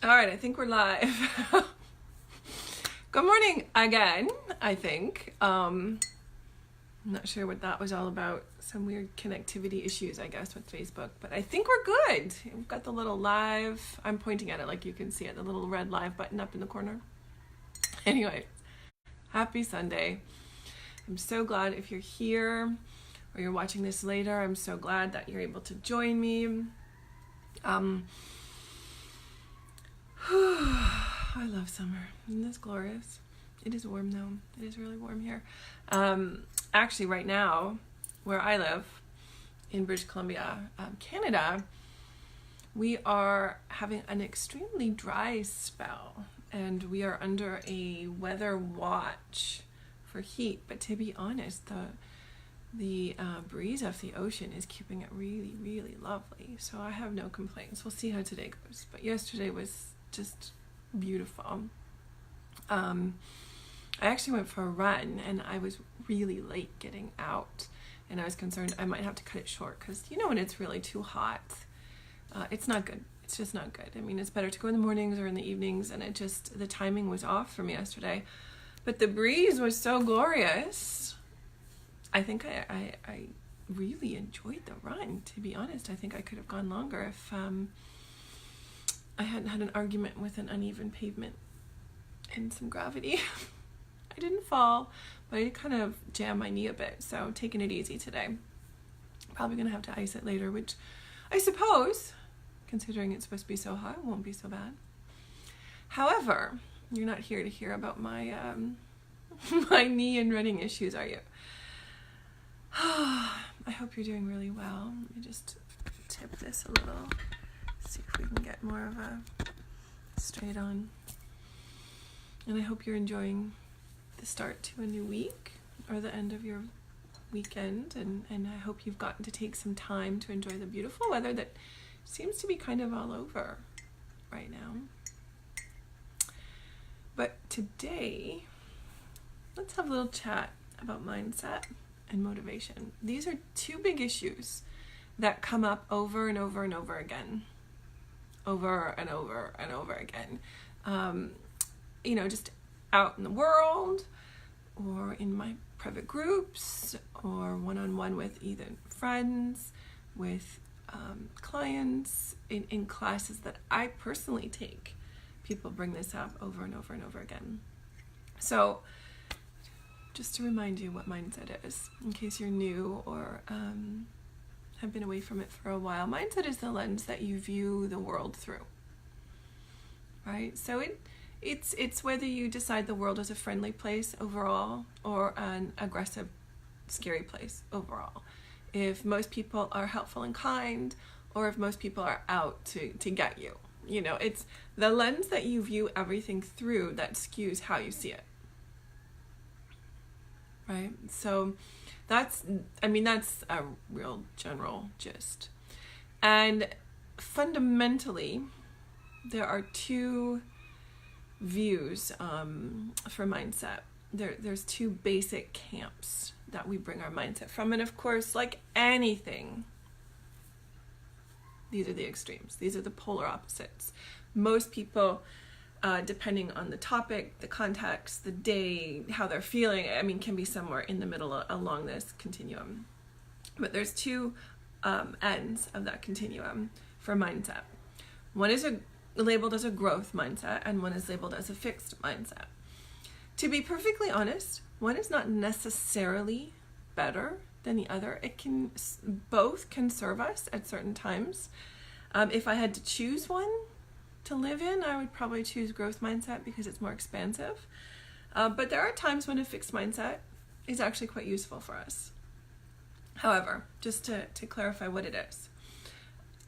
All right, I think we're live. Good morning again, I think. I'm not sure what that was all about. Some weird connectivity issues, I guess, with Facebook. But I think we're good. We've got the little live. I'm pointing at it like you can see it, the little red live button up in the corner. Anyway, happy Sunday. I'm so glad if you're here or you're watching this later. I'm so glad that you're able to join me. I love summer. Isn't this glorious? It is warm though. It is really warm here. Actually, right now, where I live in British Columbia, Canada, we are having an extremely dry spell, and we are under a weather watch for heat. But to be honest, the breeze off the ocean is keeping it really, really lovely. So I have no complaints. We'll see how today goes. But yesterday was just beautiful. I actually went for a run and I was really late getting out, and I was concerned I might have to cut it short because when it's really too hot, it's not good. It's just not good. I mean, it's better to go in the mornings or in the evenings, and the timing was off for me yesterday. But the breeze was so glorious. I think I really enjoyed the run, to be honest. I think I could have gone longer if I hadn't had an argument with an uneven pavement and some gravity. I didn't fall, but I did kind of jam my knee a bit, so taking it easy today. Probably going to have to ice it later, which I suppose, considering it's supposed to be so hot, won't be so bad. However, you're not here to hear about my my knee and running issues, are you? I hope you're doing really well. Let me just tip this a little. See if we can get more of a straight on. And I hope you're enjoying the start to a new week or the end of your weekend, and I hope you've gotten to take some time to enjoy the beautiful weather that seems to be kind of all over right now. But today, let's have a little chat about mindset and motivation. These are two big issues that come up over and over and over again. Over and over and over again. Just out in the world, or in my private groups, or one-on-one with either friends, with clients, in classes that I personally take. People bring this up over and over and over again. So, just to remind you what mindset is, in case you're new or have been away from it for a while. Mindset is the lens that you view the world through, right? So it's whether you decide the world is a friendly place overall or an aggressive, scary place overall. If most people are helpful and kind, or if most people are out to get you. It's the lens that you view everything through that skews how you see it, right? So that's a real general gist. And fundamentally, there are two views for mindset. There's two basic camps that we bring our mindset from. And of course, like anything, these are the extremes. These are the polar opposites. Most people, depending on the topic, the context, the day, how they're feeling, can be somewhere in the middle along this continuum. But there's two ends of that continuum for mindset. One is labeled as a growth mindset, and one is labeled as a fixed mindset. To be perfectly honest, one is not necessarily better than the other. Both can serve us at certain times. If I had to choose one to live in, I would probably choose growth mindset because it's more expansive. But there are times when a fixed mindset is actually quite useful for us. However, just to clarify what it is,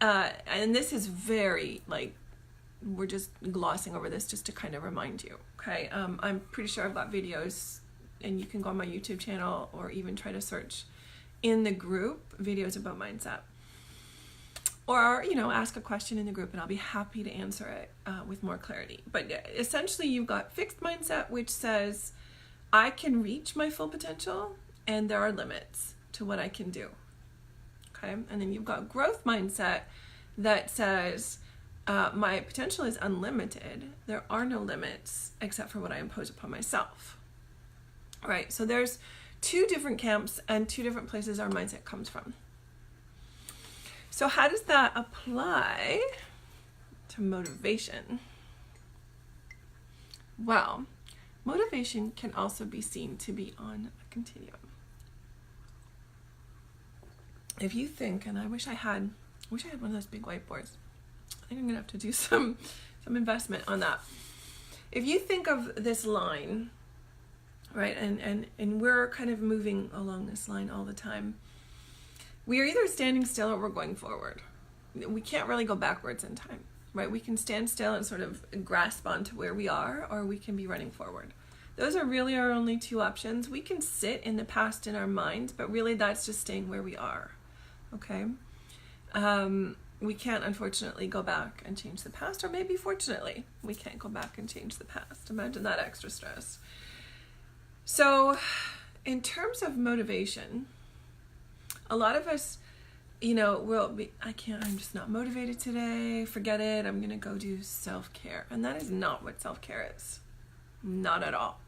and this is very, we're just glossing over this just to kind of remind you, okay? I'm pretty sure I've got videos, and you can go on my YouTube channel or even try to search in the group videos about mindset. Or, ask a question in the group and I'll be happy to answer it with more clarity. But essentially, you've got fixed mindset, which says, I can reach my full potential and there are limits to what I can do. Okay? And then you've got growth mindset that says, my potential is unlimited. There are no limits except for what I impose upon myself. Right? So there's two different camps and two different places our mindset comes from. So how does that apply to motivation? Well, motivation can also be seen to be on a continuum. If you think, and I wish I had one of those big whiteboards. I think I'm gonna have to do some investment on that. If you think of this line, right, and we're kind of moving along this line all the time. We are either standing still or we're going forward. We can't really go backwards in time, right? We can stand still and sort of grasp onto where we are, or we can be running forward. Those are really our only two options. We can sit in the past in our mind, but really that's just staying where we are, okay? We can't, unfortunately, go back and change the past, or maybe fortunately, we can't go back and change the past. Imagine that extra stress. So, in terms of motivation, a lot of us, will be, I'm just not motivated today, forget it, I'm gonna go do self-care. And that is not what self-care is. Not at all.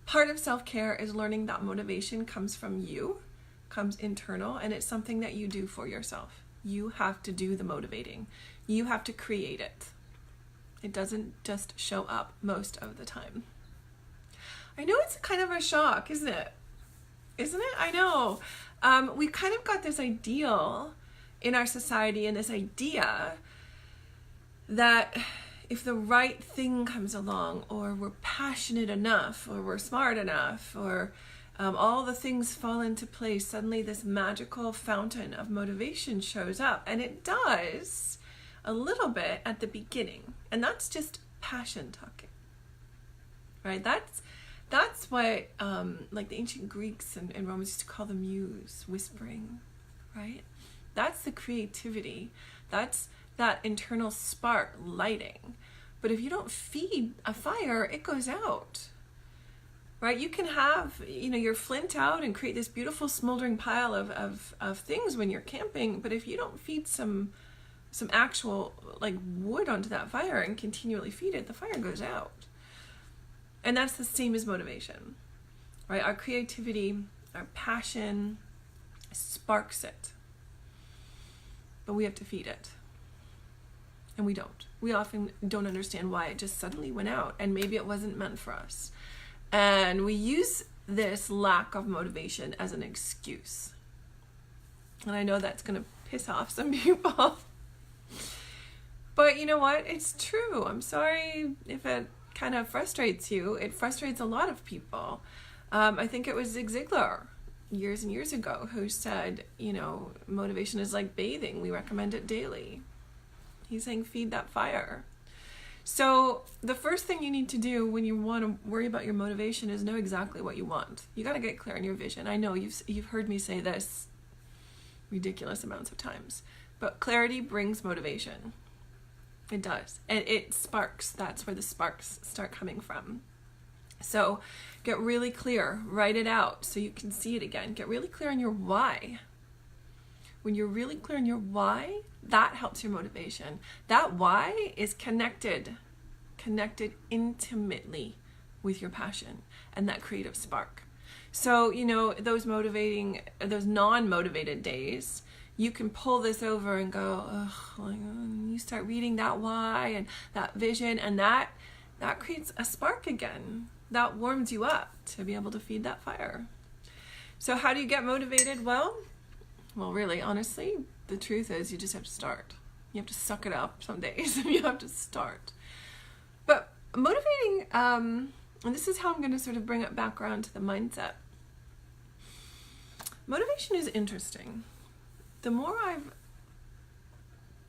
Part of self-care is learning that motivation comes from you, comes internal, and it's something that you do for yourself. You have to do the motivating. You have to create it. It doesn't just show up most of the time. I know it's kind of a shock, isn't it? Isn't it? I know. We kind of got this ideal in our society, and this idea that if the right thing comes along, or we're passionate enough, or we're smart enough, or all the things fall into place, suddenly this magical fountain of motivation shows up. And it does a little bit at the beginning. And that's just passion talking, right? That's what like the ancient Greeks and Romans used to call the muse, whispering, right? That's the creativity. That's that internal spark lighting. But if you don't feed a fire, it goes out. Right? You can have, your flint out and create this beautiful smoldering pile of things when you're camping, but if you don't feed some actual wood onto that fire and continually feed it, the fire goes out. And that's the same as motivation, right? Our creativity, our passion sparks it, but we have to feed it. And we don't. We often don't understand why it just suddenly went out, and maybe it wasn't meant for us. And we use this lack of motivation as an excuse. And I know that's going to piss off some people. But you know what? It's true. I'm sorry if it kind of frustrates you. It frustrates a lot of people. I think it was Zig Ziglar years and years ago who said, motivation is like bathing. We recommend it daily. He's saying feed that fire. So the first thing you need to do when you want to worry about your motivation is know exactly what you want. You got to get clear on your vision. I know you've heard me say this ridiculous amounts of times, but clarity brings motivation. It does. And it sparks. That's where the sparks start coming from. So get really clear. Write it out so you can see it again. Get really clear on your why. When you're really clear on your why, that helps your motivation. That why is connected intimately with your passion and that creative spark. So, those non-motivated days, you can pull this over and go, you start reading that why and that vision, and that creates a spark again. That warms you up to be able to feed that fire. So how do you get motivated? Well, really, honestly, the truth is you just have to start. You have to suck it up some days and you have to start. But motivating, and this is how I'm going to sort of bring it back around to the mindset. Motivation is interesting. The more I've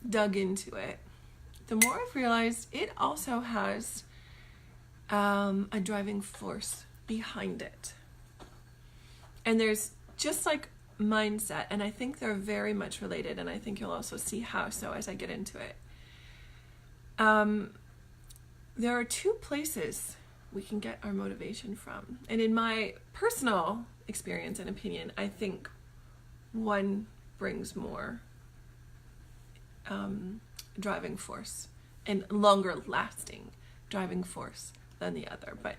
dug into it, the more I've realized it also has a driving force behind it. And there's just like mindset, and I think they're very much related, and I think you'll also see how so as I get into it. There are two places we can get our motivation from. And in my personal experience and opinion, I think one brings more driving force and longer lasting driving force than the other, but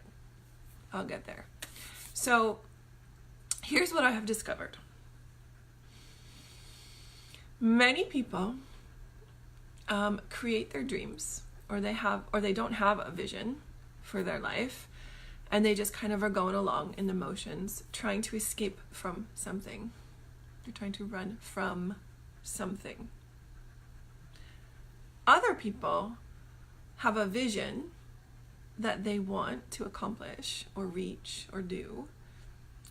I'll get there. So here's what I have discovered. Many people create their dreams, or they don't have a vision for their life, and they just kind of are going along in the motions, trying to escape from something. They're trying to run from something. Other people have a vision that they want to accomplish or reach or do,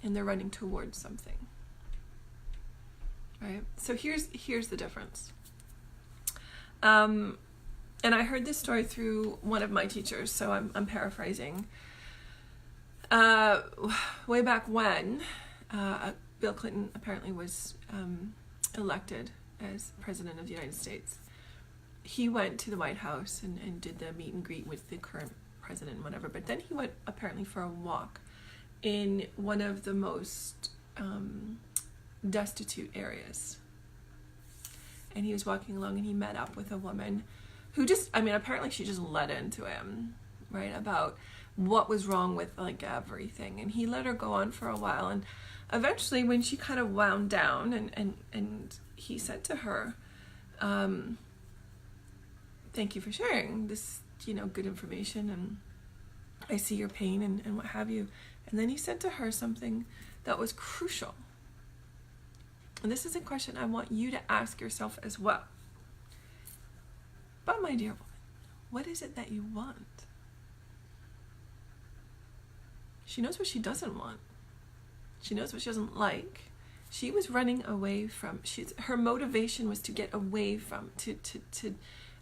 and they're running towards something. Right? So here's the difference. And I heard this story through one of my teachers, so I'm paraphrasing. Way back when Bill Clinton apparently was elected as president of the United States, he went to the White House and did the meet and greet with the current president and whatever, but then he went apparently for a walk in one of the most destitute areas. And he was walking along and he met up with a woman who apparently she just let into him, right, about what was wrong with like everything. And he let her go on for a while, and eventually when she kind of wound down and he said to her, thank you for sharing this, good information, and I see your pain and what have you. And then he said to her something that was crucial. And this is a question I want you to ask yourself as well. But my dear woman, what is it that you want? She knows what she doesn't want. She knows what she doesn't like. She was running away from, her motivation was to get away from, to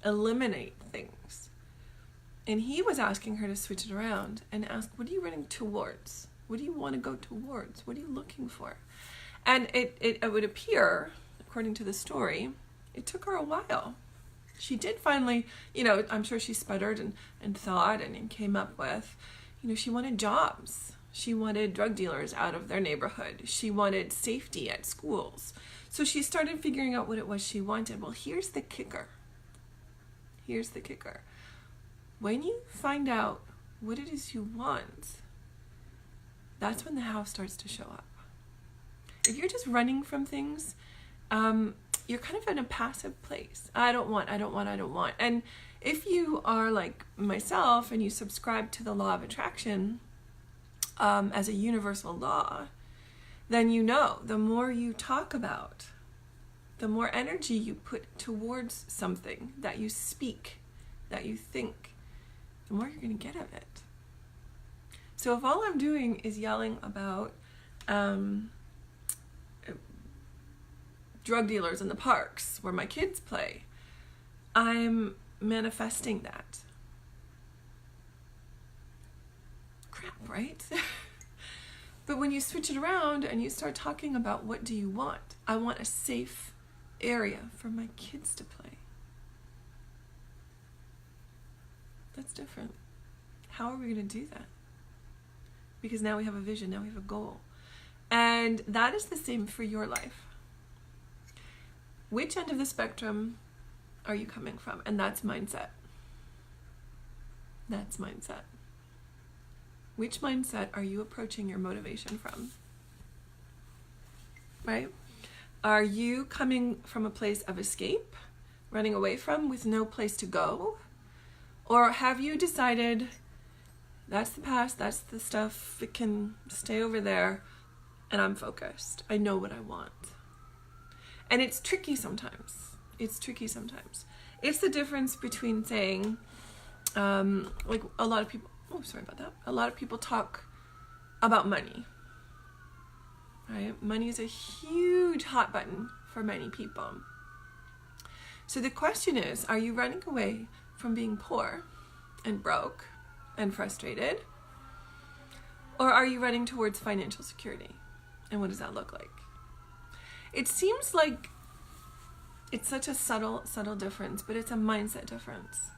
eliminate things. And he was asking her to switch it around and ask, what are you running towards? What do you want to go towards? What are you looking for? And it would appear, according to the story, it took her a while. She did finally, I'm sure she sputtered and thought and came up with, she wanted jobs. She wanted drug dealers out of their neighborhood. She wanted safety at schools. So she started figuring out what it was she wanted. Well, here's the kicker. Here's the kicker. When you find out what it is you want, that's when the how starts to show up. If you're just running from things, you're kind of in a passive place. I don't want. And if you are like myself and you subscribe to the law of attraction as a universal law, then the more you talk about, the more energy you put towards something that you speak, that you think, the more you're going to get of it. So if all I'm doing is yelling about drug dealers in the parks where my kids play, I'm manifesting that. Crap, right? But when you switch it around and you start talking about what do you want? I want a safe area for my kids to play. That's different. How are we going to do that? Because now we have a vision, now we have a goal. And that is the same for your life. Which end of the spectrum are you coming from? And that's mindset. That's mindset. Which mindset are you approaching your motivation from? Right? Are you coming from a place of escape, running away from, with no place to go? Or have you decided, that's the past, that's the stuff, it can stay over there, and I'm focused. I know what I want. And it's tricky sometimes. It's the difference between saying, like a lot of people, a lot of people talk about money, right? Money is a huge hot button for many people. So the question is, are you running away from being poor and broke and frustrated? Or are you running towards financial security? And what does that look like? It seems like it's such a subtle difference, but it's a mindset difference.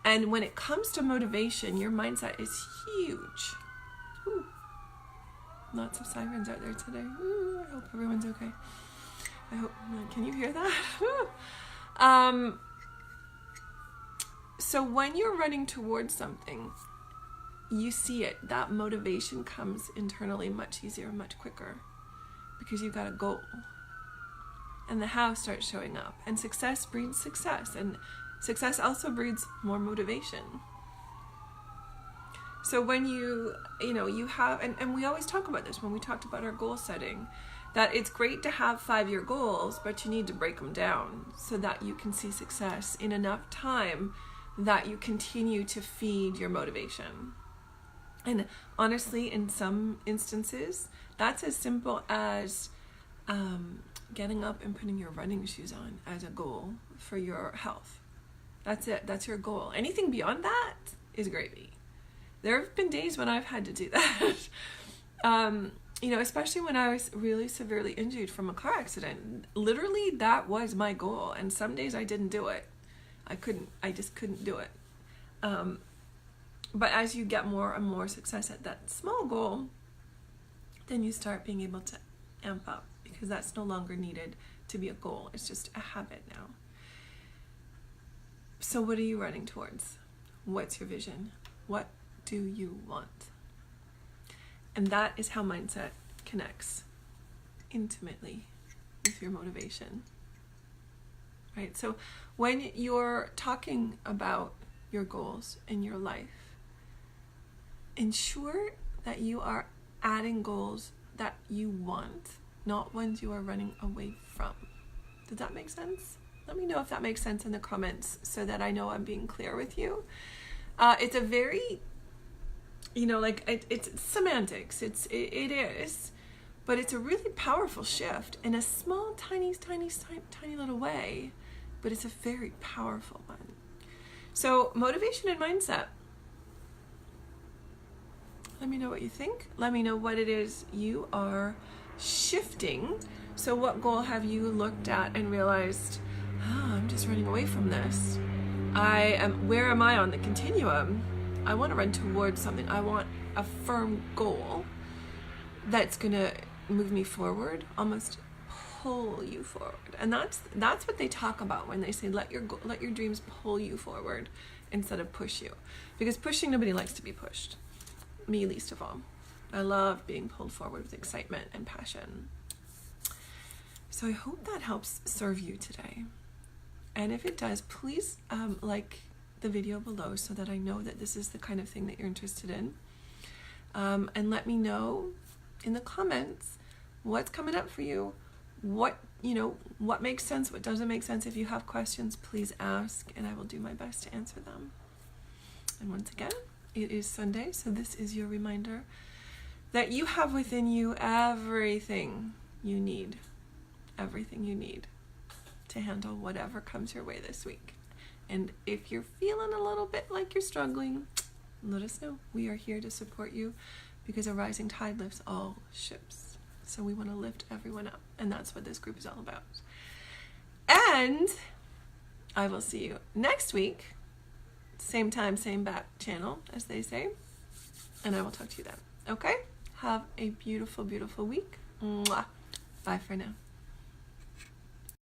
And when it comes to motivation, your mindset is huge. Ooh. Lots of sirens out there today. Ooh, I hope everyone's okay. Can you hear that? So when you're running towards something, you see it. That motivation comes internally much easier, much quicker, because you've got a goal. And the how starts showing up. And success breeds success. And success also breeds more motivation. So when you have, and we always talk about this when we talked about our goal setting, that it's great to have 5-year goals, but you need to break them down so that you can see success in enough time that you continue to feed your motivation. And honestly, in some instances, that's as simple as getting up and putting your running shoes on as a goal for your health. That's it. That's your goal. Anything beyond that is gravy. There have been days when I've had to do that. Especially when I was really severely injured from a car accident. Literally, that was my goal. And some days I didn't do it. I just couldn't do it. But as you get more and more success at that small goal, then you start being able to amp up, because that's no longer needed to be a goal. It's just a habit now. So what are you running towards? What's your vision? What do you want? And that is how mindset connects intimately with your motivation. Right? So when you're talking about your goals in your life, ensure that you are adding goals that you want, not ones you are running away from. Does that make sense? Let me know if that makes sense in the comments so that I know I'm being clear with you. It's a very, it's semantics. It is, but it's a really powerful shift in a small, tiny little way, but it's a very powerful one. So motivation and mindset. Let me know what you think. Let me know what it is you are shifting. So what goal have you looked at and realized, I'm just running away from this. Where am I on the continuum? I want to run towards something. I want a firm goal that's going to move me forward, almost pull you forward. And that's what they talk about when they say let your dreams pull you forward instead of push you. Because pushing, nobody likes to be pushed. Me least of all. I love being pulled forward with excitement and passion. So I hope that helps serve you today. And if it does, please like the video below so that I know that this is the kind of thing that you're interested in. And let me know in the comments what's coming up for you, what makes sense, what doesn't make sense. If you have questions, please ask, and I will do my best to answer them. And once again, it is Sunday, so this is your reminder that you have within you everything you need to handle whatever comes your way this week. And if you're feeling a little bit like you're struggling, let us know. We are here to support you, because a rising tide lifts all ships. So we want to lift everyone up, and that's what this group is all about. And I will see you next week. Same time, same bat channel, as they say. And I will talk to you then. Okay? Have a beautiful, beautiful week. Mwah. Bye for now.